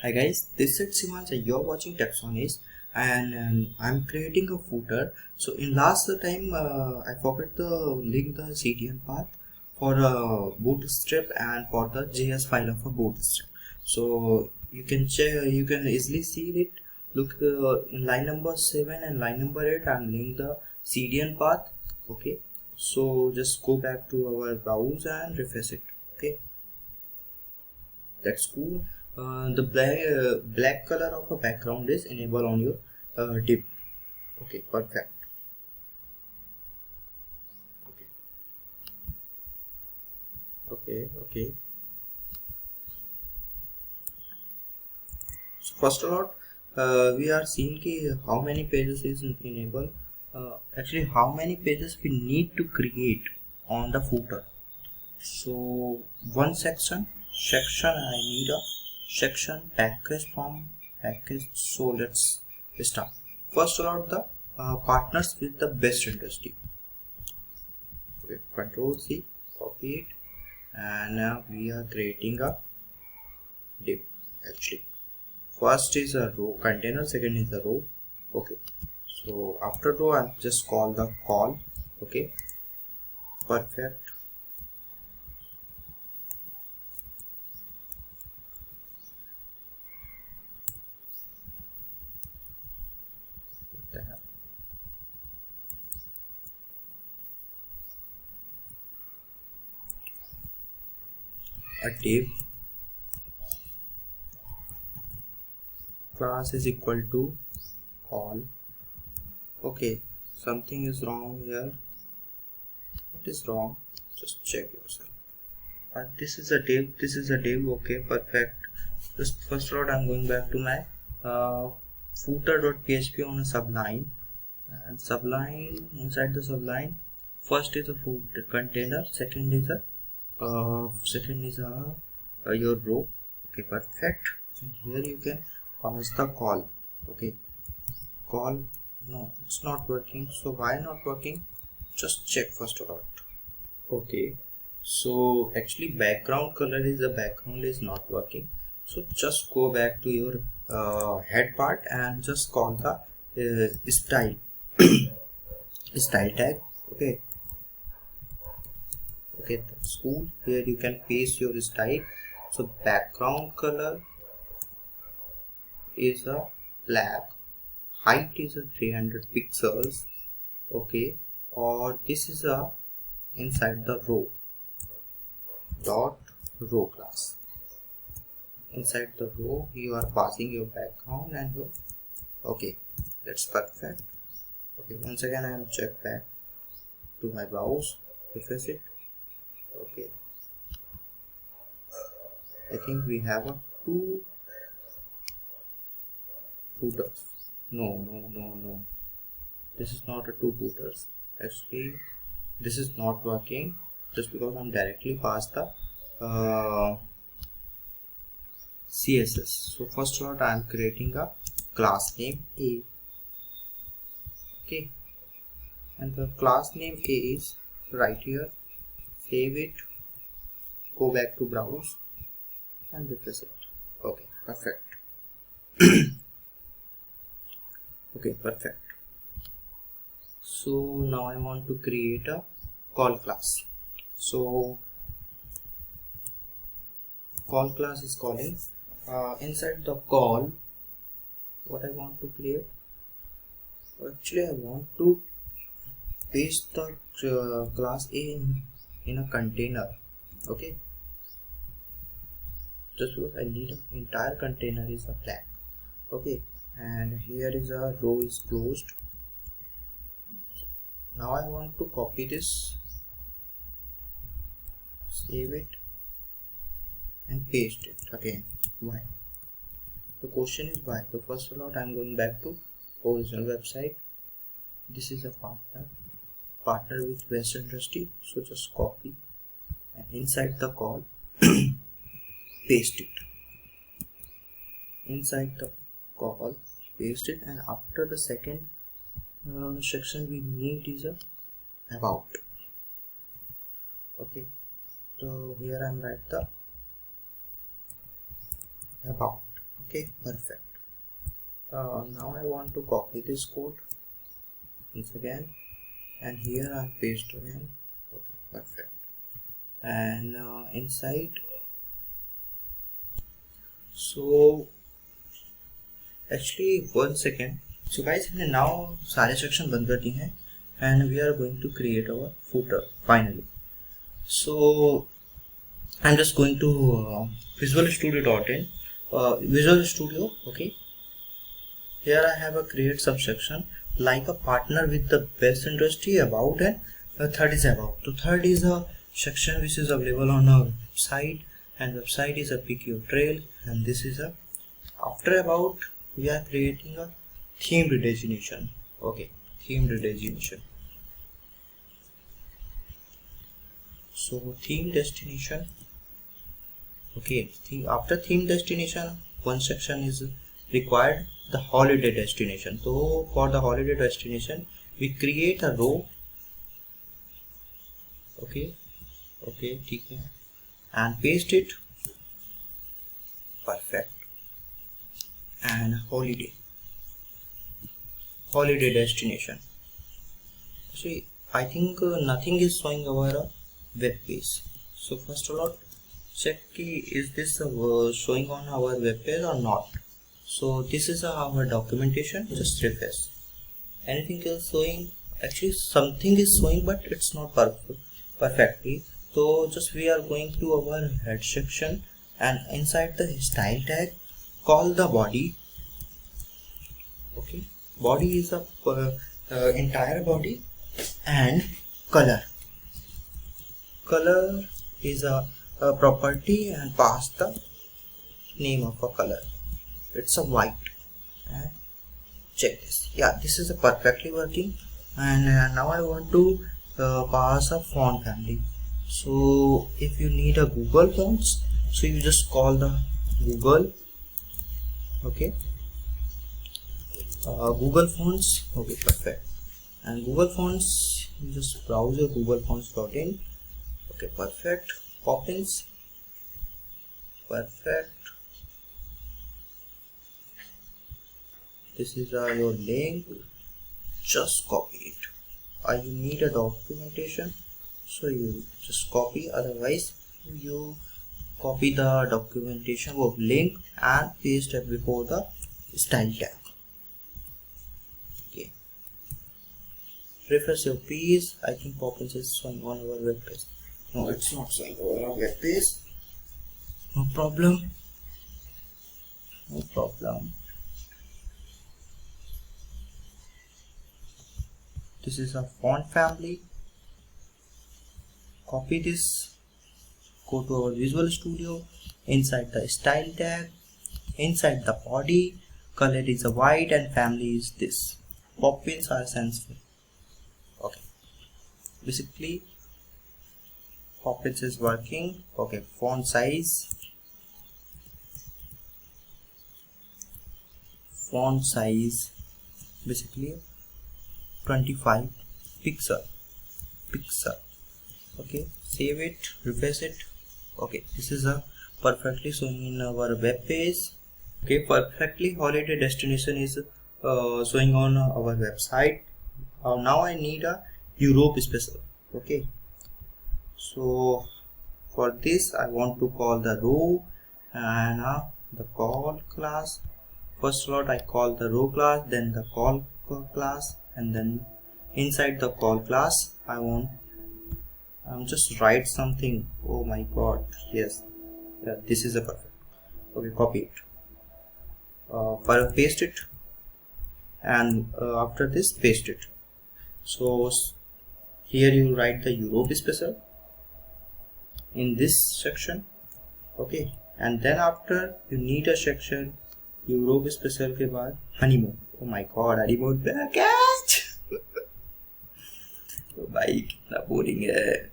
Hi guys, this is Shivansh. You're watching Techsonish, and I'm creating a footer. So in last time I forgot to link the CDN path for Bootstrap and for the JS file of a Bootstrap. So you can check, you can easily see it. Look in line number 7 and line number 8. I'm linked the CDN path. Okay, so just go back to our browser and refresh it. Okay, that's cool. The black color of a background is enabled on your div. Okay, perfect. Okay, okay. So first of all, we are seeing how many pages is enabled. Actually, how many pages we need to create on the footer. So one section I need a section package from package. So let's start. First of all, the partners with the best industry. Okay, Control C, copy it, and now we are creating a div. Actually, first is a row container, second is a row. Okay, so after row, I'll just call the call. Okay, perfect. What the hell? A div class is equal to call. Okay, something is wrong here. What is wrong? Just check yourself. This is a div. This is a div. Okay, perfect. Just first of all, I'm going back to my uh, footer.php on a subline, and subline, inside the subline, first is a footer container, second is a your row. Okay, perfect. And here you can pass the call. Okay, call. No, it's not working. So why not working? Just check first of all. Okay, so actually background color is the background is not working. So just go back to your head part and just call the style style tag. Okay, okay, that's cool. Here you can paste your style. So background color is a black, height is a 300 pixels. Okay, or this is a inside the row dot row class. Inside the row you are passing your background and your okay, that's perfect. Okay, once again I am check back to my browse, refresh it. Okay, I think we have a two footers. No, this is not a two footers. Actually this is not working just because I'm directly past the CSS. So first of all I am creating a class name A. Okay, and the class name A is right here. Save it, go back to browse and refresh it. Okay, perfect. Okay, perfect. So now I want to create a call class. So call class is calling inside the call. What I want to create, actually I want to paste the class A in a container. Okay, just because I need an entire container is a black. Okay, and here is a row is closed. Now I want to copy this, save it and paste it again. Why? The question is why. The first lot I'm going back to original website. This is a partner with West Industry. So just copy and inside the call paste it. Inside the call paste it, and after the second section we need is a about. Okay, so here I'm write the about. Okay, perfect. Now I want to copy this code once again, and here I paste again. Okay, perfect. And inside, so actually 1 second. So guys, हमने now सारे section बंद कर दिए हैं, and we are going to create our footer finally. So I'm just going to Visual Studio.in, Visual Studio. Okay, here I have a create subsection like a partner with the best industry, about, and third is about. So third is a section which is available on our website, and website is a PQ trail, and this is a after about. We are creating a themed destination. Okay, themed destination. So theme destination. Okay, after theme destination, one section is required, the holiday destination. So for the holiday destination, we create a row. Okay, ठीक है, and paste it. Perfect. And holiday destination. See, I think nothing is showing our web page. So first of all, check is this showing on our web page or not. So this is our documentation. Just refresh. Anything else showing? Actually something is showing, but it's not perfectly. So just we are going to our head section, and inside the style tag call the body. Okay, body is a entire body, and color is a property, and pass the name of a color. It's a white, and check this. Yeah, this is a perfectly working. And now I want to pass a font family. So if you need a Google fonts, so you just call the Google. Okay, Google fonts. Okay, perfect. And Google fonts, you just browse your Google fonts.in. Okay, perfect. Poppins. Perfect. This is your link. Just copy it. You need a documentation, so you just copy. Otherwise, you copy the documentation of link and paste it before the style tag. Okay. Refresh your page. I think Poppins is showing on our web page. No, it's not showing on our web page. No problem. No problem. This is a font family. Copy this. Go to our Visual Studio. Inside the style tag. Inside the body. Color is a white and family is this. Poppins are sensible. Okay. Basically, Poppins is working. Okay. Font size. Font size. Basically 25 pixel. Okay, save it, refresh it. Okay, this is a perfectly showing in our web page. Okay, perfectly holiday destination is showing on our website. Now I need a Europe special. Okay, so for this I want to call the row and the call class. First slot I call the row class, then the call class, and then inside the call class I'm just write something. Oh my god, yes, yeah, this is a perfect. Okay, copy it, paste it, and after this paste it. So here you write the Europe special in this section. Okay, and then after you need a section Europe special के बाद honeymoon. Oh my god, honeymoon package. तो भाई कितना boring है.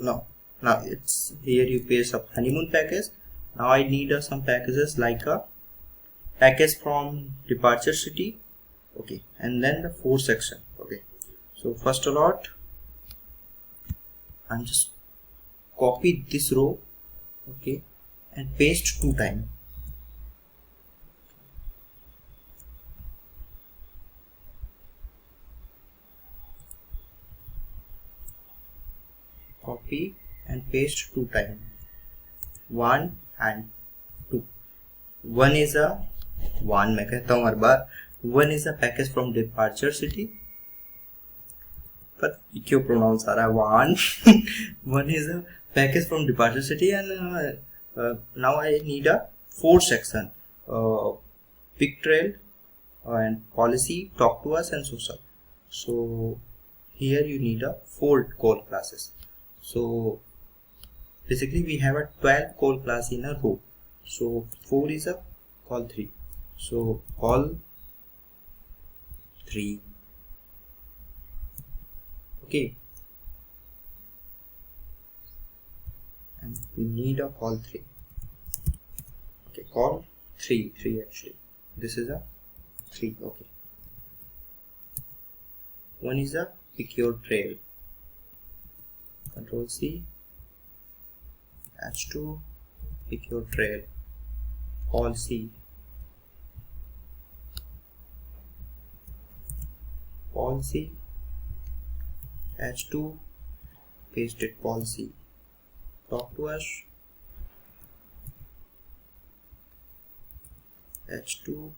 No, now it's here you paste up honeymoon package. Now I need some packages like a package from departure city. Okay, and then the fourth section. Okay, so first a lot I'm just copy this row. Okay, and paste 2 times. copy and paste 2 times, 1 and 2. One is a one मैं कहता हूँ हर बार, one is a package from departure city, but क्यों pronounce आ रहा है one one is a package from departure city, and now I need a 4 section, pick trail and policy, talk to us and social. So here you need a 4 call classes. So basically we have a 12 call class in a row. So 4 is a call 3. So call 3. Okay. And we need a call 3. Okay, call 3 actually. This is a 3. Okay. One is a pick your trail. Control C. H2. Pick your trail. Call C. Call C. H2. Paste it. Call C. Talk to us. H2.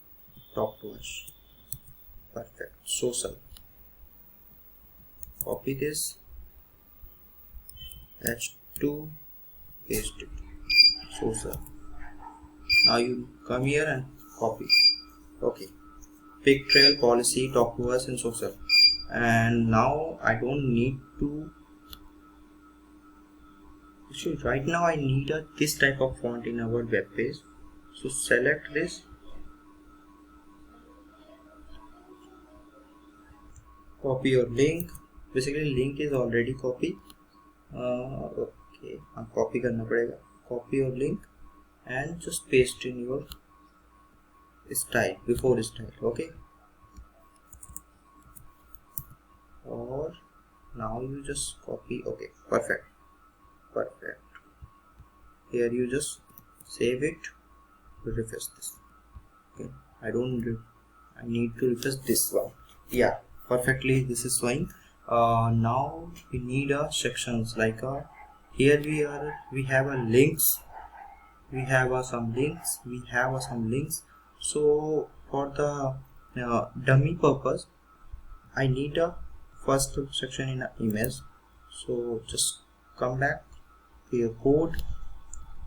Talk to us. Perfect. Social. Copy this. H2. Paste it. Social. Now you come here and copy. Okay. Pick trail, policy, talk to us and social. And now I don't need to, actually right now I need this type of font in our web page. So select this, copy your link. Basically link is already copied. Okay, copy करना पड़ेगा. Copy your link and just paste in your style, before style. Okay, or now you just copy. Okay, perfect. Here you just save it, refresh this. Okay, I need to refresh this one. Yeah, perfectly this is showing. Now we need sections like here we have a links, we have some links. So for the dummy purpose I need a first section in an image. So just come back to your code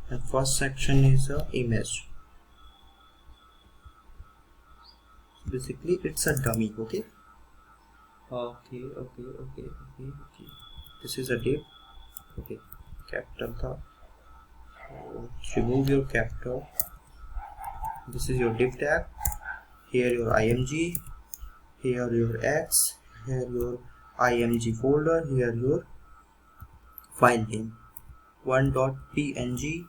and first section is a image. Basically it's a dummy. Okay. This is a div. Okay, capital tha. Remove your capital. This is your div tag. Here your img, here your x, here your img folder, here your file name 1.png.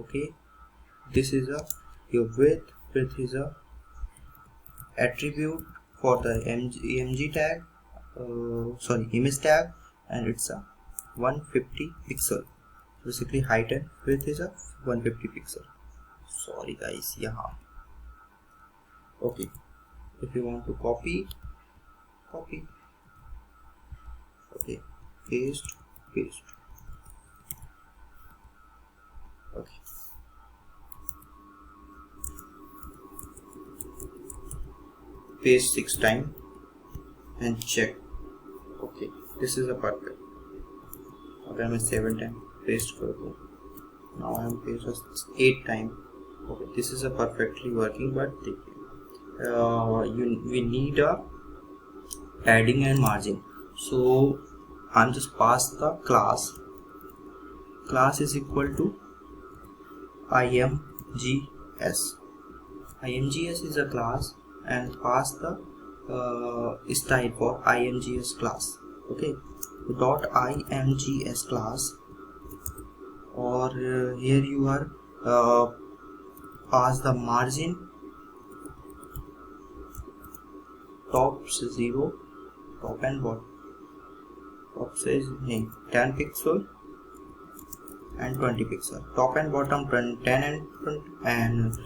okay, this is your width is a attribute for the img tag, image tag, and it's a 150 pixel. Basically height and width is a 150 pixel. Sorry guys, yeah. Okay, if you want to copy. Okay, paste. Okay, paste 6 times and check. Okay, this is a perfect. अगर मैं 7 times paste कर दूँ, now I am paste 8 times. Okay, this is a perfectly working, but we need a padding and margin. So I'm just pass the class is equal to imgs. Imgs is a class and pass the style for imgs class. Okay, dot imgs class, or here you are pass the margin top 0, top and bottom. Top says 10 pixel and 20 pixel. Top and bottom 10 and 20, and